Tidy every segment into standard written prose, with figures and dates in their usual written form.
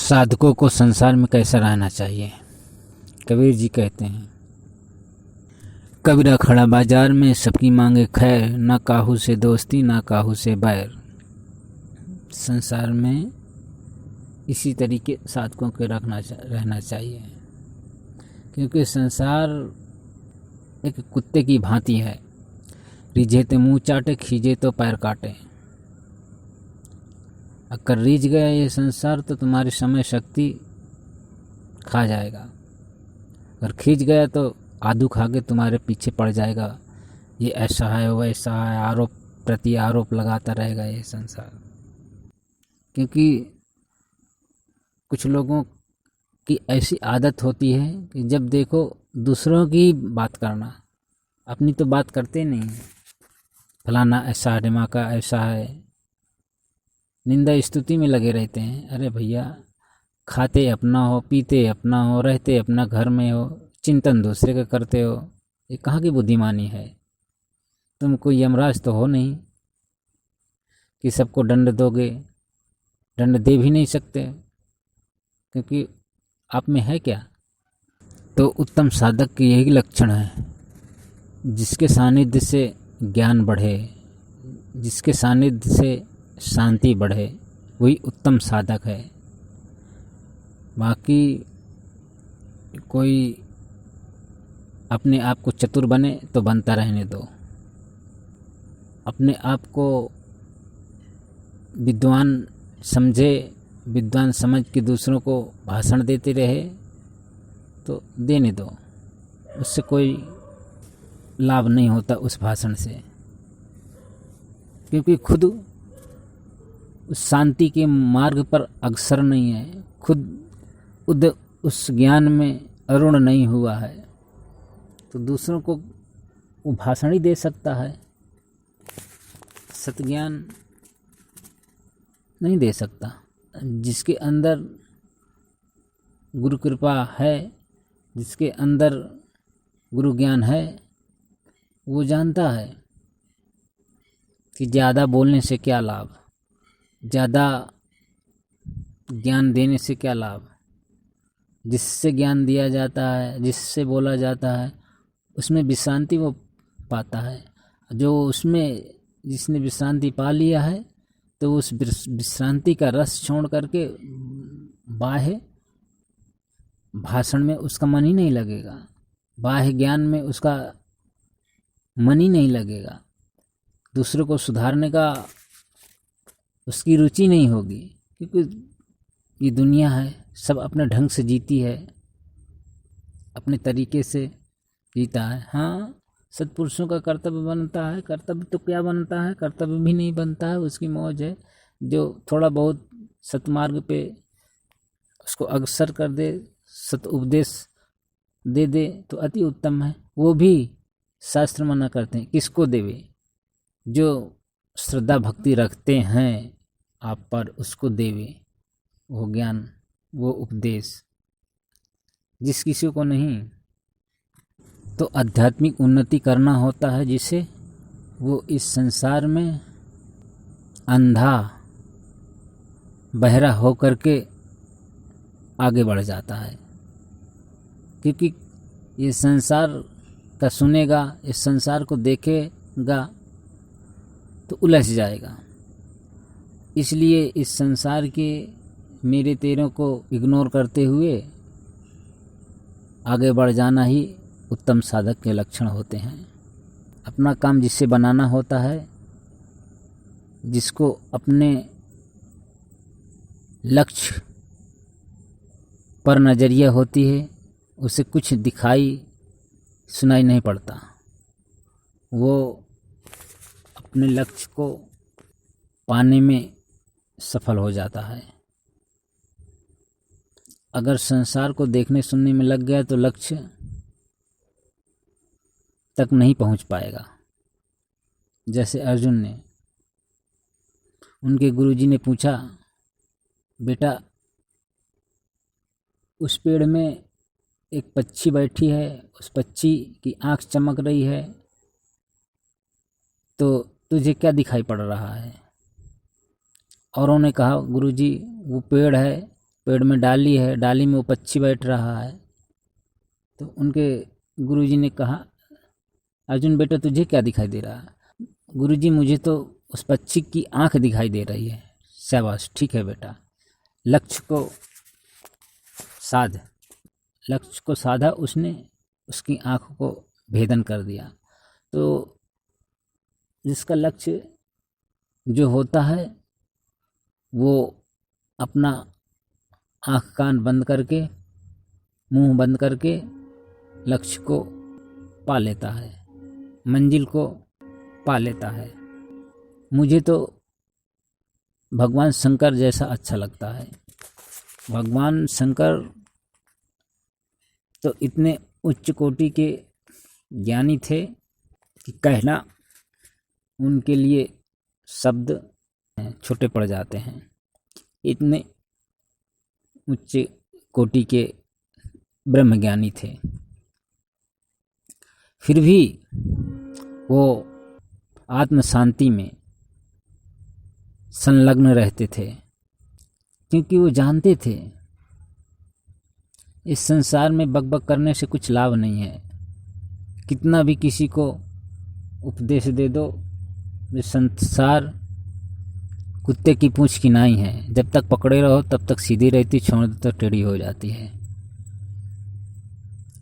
साधकों को संसार में कैसा रहना चाहिए। कबीर जी कहते हैं, कबीरा खड़ा बाजार में सबकी मांगे खैर, ना काहू से दोस्ती ना काहू से बैर। संसार में इसी तरीके साधकों के रहना चाहिए, क्योंकि संसार एक कुत्ते की भांति है, रिझे तो मुंह चाटे, खींचे तो पैर काटे। अगर रिझ गया ये संसार तो तुम्हारी समय शक्ति खा जाएगा, अगर खींच गया तो आदू खा के तुम्हारे पीछे पड़ जाएगा। ये ऐसा है वैसा है, आरोप प्रति आरोप लगाता रहेगा ये संसार। क्योंकि कुछ लोगों की ऐसी आदत होती है कि जब देखो दूसरों की बात करना, अपनी तो बात करते नहीं है। फलाना ऐसा है, ढिमाका ऐसा है, निंदा स्तुति में लगे रहते हैं। अरे भैया, खाते अपना हो, पीते अपना हो, रहते अपना घर में हो, चिंतन दूसरे का करते हो। ये कहाँ की बुद्धिमानी है। तुम कोई यमराज तो हो नहीं कि सबको दंड दोगे, दंड दे भी नहीं सकते, क्योंकि आप में है क्या। तो उत्तम साधक के यही लक्षण है, जिसके सानिध्य से ज्ञान बढ़े, जिसके सानिध्य से शांति बढ़े, वही उत्तम साधक है। बाकी कोई अपने आप को चतुर बने तो बनता रहने दो, अपने आप को विद्वान समझे, विद्वान समझ के दूसरों को भाषण देते रहे तो देने दो, उससे कोई लाभ नहीं होता उस भाषण से। क्योंकि खुद उस शांति के मार्ग पर अग्रसर नहीं है, खुद उस ज्ञान में अरुण नहीं हुआ है, तो दूसरों को वो भाषण ही दे सकता है, सत्ज्ञान नहीं दे सकता। जिसके अंदर गुरु कृपा है, जिसके अंदर गुरु ज्ञान है, वो जानता है कि ज़्यादा बोलने से क्या लाभ, ज़्यादा ज्ञान देने से क्या लाभ। जिससे ज्ञान दिया जाता है, जिससे बोला जाता है, उसमें विश्रांति वो पाता है। जो उसमें जिसने विश्रांति पा लिया है, तो उस विश्रांति का रस छोड़ करके बाह्य भाषण में उसका मन ही नहीं लगेगा, बाह्य ज्ञान में उसका मन ही नहीं लगेगा, दूसरों को सुधारने का उसकी रुचि नहीं होगी। क्योंकि ये दुनिया है, सब अपने ढंग से जीती है, अपने तरीके से जीता है। हाँ, सत्पुरुषों का कर्तव्य बनता है, कर्तव्य तो क्या बनता है, कर्तव्य भी नहीं बनता है, उसकी मौज है। जो थोड़ा बहुत सत्मार्ग पे उसको अग्रसर कर दे, सत उपदेश दे दे तो अति उत्तम है। वो भी शास्त्र मना करते हैं, किसको देवे, जो श्रद्धा भक्ति रखते हैं आप पर, उसको देवे वो ज्ञान, वो उपदेश। जिस किसी को नहीं, तो आध्यात्मिक उन्नति करना होता है जिसे, वो इस संसार में अंधा बहरा हो करके आगे बढ़ जाता है। क्योंकि ये संसार का सुनेगा, इस संसार को देखेगा तो उलझ जाएगा। इसलिए इस संसार के मेरे तेरों को इग्नोर करते हुए आगे बढ़ जाना ही उत्तम साधक के लक्षण होते हैं। अपना काम जिससे बनाना होता है, जिसको अपने लक्ष्य पर नज़रिया होती है, उसे कुछ दिखाई सुनाई नहीं पड़ता, वो अपने लक्ष्य को पाने में सफल हो जाता है। अगर संसार को देखने सुनने में लग गया तो लक्ष्य तक नहीं पहुंच पाएगा। जैसे अर्जुन ने, उनके गुरुजी ने पूछा, बेटा उस पेड़ में एक पक्षी बैठी है, उस पक्षी की आँख चमक रही है, तो तुझे क्या दिखाई पड़ रहा है। औरों ने कहा, गुरुजी वो पेड़ है, पेड़ में डाली है, डाली में वो पक्षी बैठ रहा है। तो उनके गुरुजी ने कहा, अर्जुन बेटा तुझे क्या दिखाई दे रहा है? गुरुजी मुझे तो उस पक्षी की आंख दिखाई दे रही है। शाबाश, ठीक है बेटा, लक्ष्य को साध। लक्ष्य को साधा उसने, उसकी आंख को भेदन कर दिया। तो जिसका लक्ष्य जो होता है वो अपना आँख कान बंद करके, मुंह बंद करके लक्ष्य को पा लेता है, मंजिल को पा लेता है। मुझे तो भगवान शंकर जैसा अच्छा लगता है। भगवान शंकर तो इतने उच्च कोटि के ज्ञानी थे कि कहना उनके लिए शब्द छोटे पड़ जाते हैं। इतने उच्च कोटि के ब्रह्मज्ञानी थे, फिर भी वो आत्म शांति में संलग्न रहते थे, क्योंकि वो जानते थे इस संसार में बकबक करने से कुछ लाभ नहीं है। कितना भी किसी को उपदेश दे दो, ये संसार कुत्ते की पूंछ की नाई है, जब तक पकड़े रहो तब तक सीधी रहती, छोड़ दो तो टेढ़ी हो जाती है।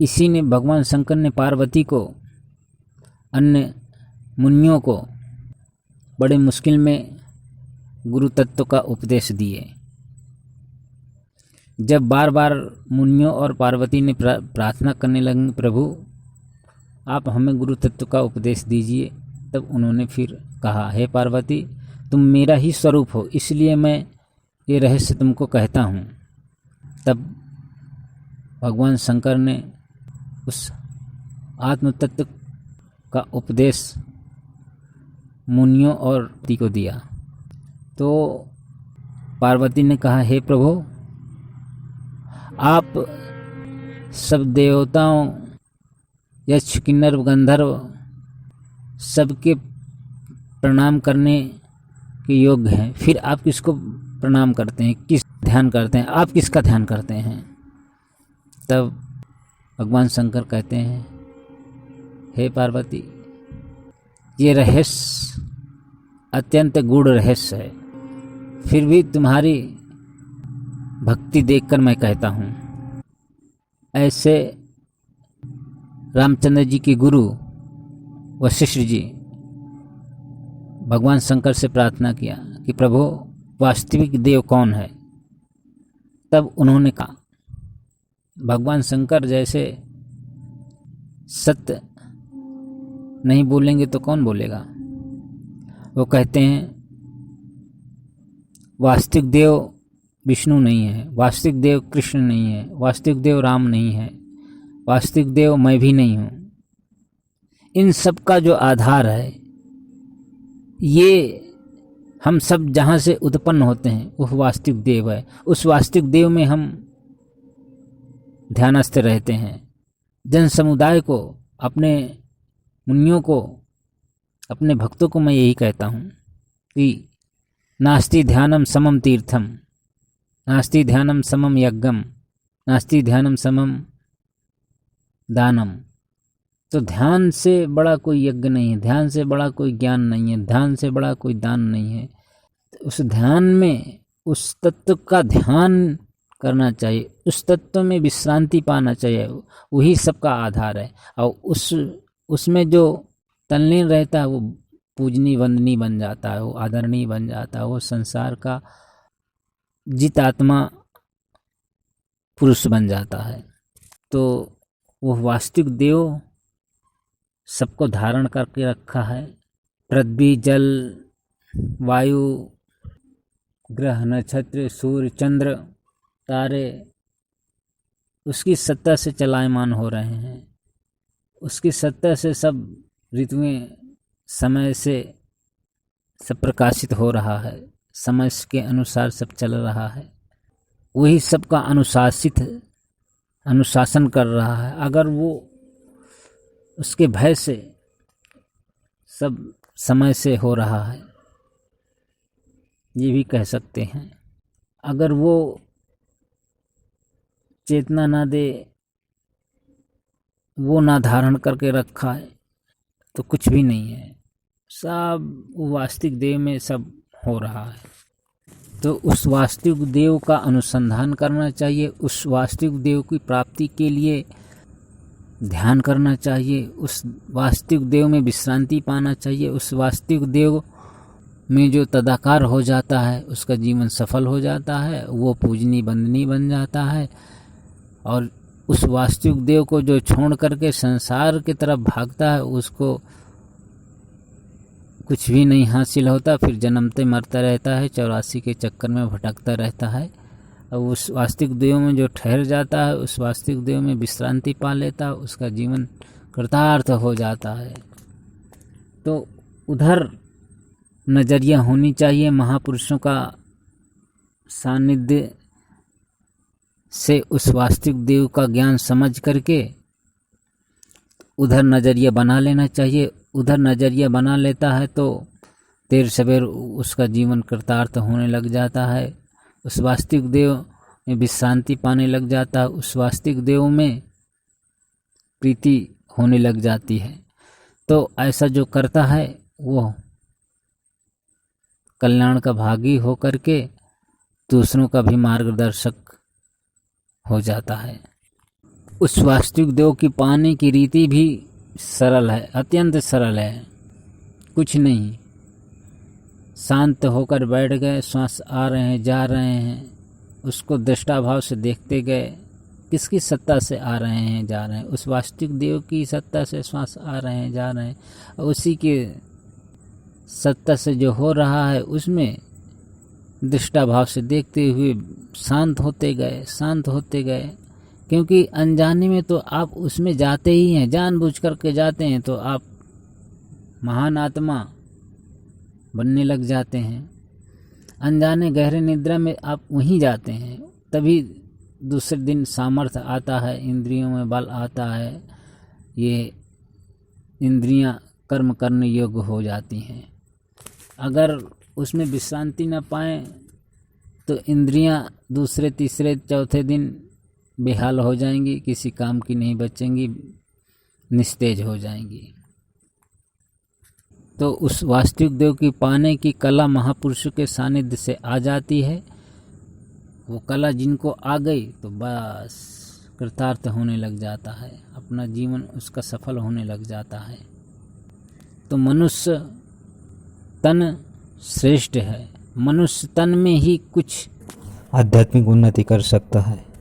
इसी ने भगवान शंकर ने पार्वती को, अन्य मुनियों को बड़े मुश्किल में गुरु तत्व का उपदेश दिए। जब बार बार मुनियों और पार्वती ने प्रार्थना करने लगे, प्रभु आप हमें गुरु तत्व का उपदेश दीजिए, तब उन्होंने फिर कहा, हे पार्वती तुम मेरा ही स्वरूप हो, इसलिए मैं ये रहस्य तुमको कहता हूँ। तब भगवान शंकर ने उस आत्म तत्व का उपदेश मुनियों और पार्वती को दिया। तो पार्वती ने कहा, हे प्रभु आप सब देवताओं, यक्ष किन्नर गंधर्व सबके प्रणाम करने के योग्य हैं, फिर आप किसको प्रणाम करते हैं, किस ध्यान करते हैं, आप किसका ध्यान करते हैं? तब भगवान शंकर कहते हैं, हे पार्वती ये रहस्य अत्यंत गूढ़ रहस्य है, फिर भी तुम्हारी भक्ति देखकर मैं कहता हूँ। ऐसे रामचंद्र जी के गुरु वशिष्ठ जी भगवान शंकर से प्रार्थना किया कि प्रभु वास्तविक देव कौन है? तब उन्होंने कहा, भगवान शंकर जैसे सत्य नहीं बोलेंगे तो कौन बोलेगा? वो कहते हैं वास्तविक देव विष्णु नहीं है, वास्तविक देव कृष्ण नहीं है, वास्तविक देव राम नहीं है, वास्तविक देव मैं भी नहीं हूँ। इन सब का जो आधार है, ये हम सब जहाँ से उत्पन्न होते हैं वह वास्तविक देव है। उस वास्तविक देव में हम ध्यानस्थ रहते हैं। जन समुदाय को, अपने मुनियों को, अपने भक्तों को मैं यही कहता हूँ कि नास्ति ध्यानम समम तीर्थम, नास्ति ध्यानम समम यज्ञम, नास्ति ध्यानम समम दानम। तो ध्यान से बड़ा कोई यज्ञ नहीं है, ध्यान से बड़ा कोई ज्ञान नहीं है, ध्यान से बड़ा कोई दान नहीं है। तो उस ध्यान में उस तत्व का ध्यान करना चाहिए, उस तत्व में विश्रांति पाना चाहिए, वही सबका आधार है। और उसमें जो तल्लीन रहता है वो पूजनीय वंदनीय बन जाता है, वो आदरणीय बन जाता है, वो संसार का जितात्मा पुरुष बन जाता है। तो वो वास्तविक देव सबको धारण करके रखा है। पृथ्वी, जल, वायु, ग्रह, नक्षत्र, सूर्य, चंद्र, तारे उसकी सत्ता से चलायमान हो रहे हैं। उसकी सत्ता से सब ऋतुएं समय से सब प्रकाशित हो रहा है, समय के अनुसार सब चल रहा है। वही सबका अनुशासन कर रहा है। अगर वो उसके भय से सब समय से हो रहा है, ये भी कह सकते हैं। अगर वो चेतना ना दे, वो ना धारण करके रखा है, तो कुछ भी नहीं है। सब वास्तविक देव में सब हो रहा है। तो उस वास्तविक देव का अनुसंधान करना चाहिए, उस वास्तविक देव की प्राप्ति के लिए ध्यान करना चाहिए, उस वास्तविक देव में विश्रांति पाना चाहिए। उस वास्तविक देव में जो तदाकार हो जाता है उसका जीवन सफल हो जाता है, वो पूजनीय बंदनीय बन जाता है। और उस वास्तविक देव को जो छोड़ करके संसार की तरफ भागता है उसको कुछ भी नहीं हासिल होता, फिर जन्मते मरता रहता है, 84 के चक्कर में भटकता रहता है। और उस वास्तविक देव में जो ठहर जाता है, उस वास्तविक देव में विश्रांति पा लेता है, उसका जीवन कृतार्थ हो जाता है। तो उधर नज़रिया होनी चाहिए। महापुरुषों का सानिध्य से उस वास्तविक देव का ज्ञान समझ करके उधर नज़रिया बना लेना चाहिए। उधर नज़रिया बना लेता है तो देर सवेर उसका जीवन कृतार्थ होने लग जाता है, उस वास्तविक देव में विश्रांति पाने लग जाता है, उस वास्तविक देव में प्रीति होने लग जाती है। तो ऐसा जो करता है वो कल्याण का भागी हो करके दूसरों का भी मार्गदर्शक हो जाता है। उस वास्तविक देव की पाने की रीति भी सरल है, अत्यंत सरल है। कुछ नहीं, शांत होकर बैठ गए, श्वास आ रहे हैं जा रहे हैं, उसको दृष्टाभाव से देखते गए, किसकी सत्ता से आ रहे हैं जा रहे हैं, उस वास्तविक देव की सत्ता से श्वास आ रहे हैं जा रहे हैं, और उसी के सत्ता से जो हो रहा है उसमें दृष्टाभाव से देखते हुए शांत होते गए, शांत होते गए। क्योंकि अनजाने में तो आप उसमें जाते ही हैं, जानबूझ करके जाते हैं तो आप महान आत्मा बनने लग जाते हैं। अनजाने गहरे निद्रा में आप वहीं जाते हैं, तभी दूसरे दिन सामर्थ्य आता है, इंद्रियों में बल आता है, ये इंद्रियां कर्म करने योग्य हो जाती हैं। अगर उसमें विश्रांति न पाएं तो इंद्रियां दूसरे तीसरे चौथे दिन बेहाल हो जाएंगी, किसी काम की नहीं बचेंगी, निस्तेज हो जाएंगी। तो उस वास्तविक देव की पाने की कला महापुरुषों के सानिध्य से आ जाती है। वो कला जिनको आ गई तो बस कृतार्थ होने लग जाता है, अपना जीवन उसका सफल होने लग जाता है। तो मनुष्य तन श्रेष्ठ है, मनुष्य तन में ही कुछ आध्यात्मिक उन्नति कर सकता है।